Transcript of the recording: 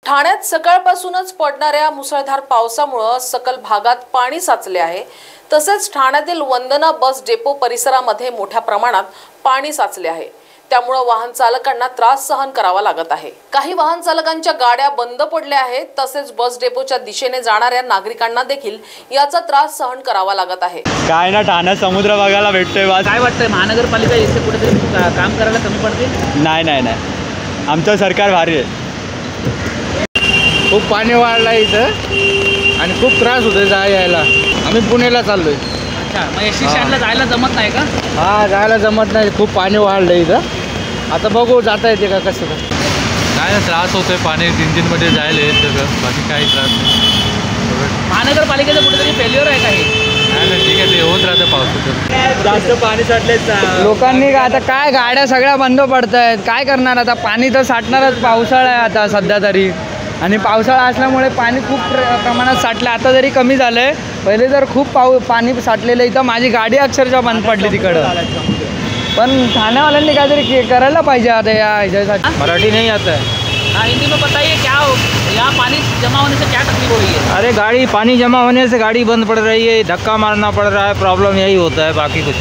ठाण्यात सकाळपासूनच पडणाऱ्या मुसळधार पावसामुळे सकल भागात पाणी साचले आहे। तसेच ठाण्यातील वंदना बस डेपो परिसरामध्ये मोठ्या प्रमाणात पाणी साचले आहे। त्यामुळे वाहन चालकांना त्रास सहन करावा लागत आहे। काही वाहन चालकांच्या गाड्या बंद पडल्या आहेत। तसेच बस डेपोच्या दिशेने जाणाऱ्या नागरिकांना देखील याचा त्रास सहन करावा लागत आहे। काय ना ठाण्यात समुद्र बघायला भेटतोय। काय वाटतंय महानगरपालिका इथे कुठेतरी काम करायला कमी पडते? नाही आमचं सरकार भारी आहे। खूप पाणी वाढलं इथं आणि खूप त्रास होतोय यायला। आम्ही पुण्याला चाललोय। अच्छा, मग एसटी स्टँडला जायला जमत नाही का? हां, जायला जमत नाही, खूप पाणी वाढलं इथं। आता बघू जाता येते का कसं काय ना त्रास होतोय। पाणी इंजिनमध्ये जायला येत सगळं, बाकी काही त्रास नाही। महानगरपालिकेचं कुठेतरी फेल्युअर आहे का हे? नाही ठीक आहे, ते होत राहतं पावसाचं। जास्त पाणी साठले लोकांनी आता काय गाड्या सगळ्या बंद पडत आहेत, काय करणार आता? पाणी तर साठणारच, पावसाळा आहे आता सध्या तरी, आणि पावसाळा असल्यामुळे पाणी खूप प्रमाणात साठलं। आता जरी कमी झालं आहे, पहिले तर खूप पाणी साठलेलं इथं। माझी गाडी अक्षरशः बंद पडली तिकडं। पण ठाण्यावाल्यांनी काहीतरी करायला पाहिजे आता या ह्याच्यासाठी। मराठी नाही आता है। हाँ, हिंदी में बताइए क्या यहाँ पानी जमा होने से क्या तकलीफ हो रही है? अरे पानी जमा होने से गाड़ी बंद पड़ रही है, धक्का मारना पड़ रहा है, प्रॉब्लम यही होता है, बाकी कुछ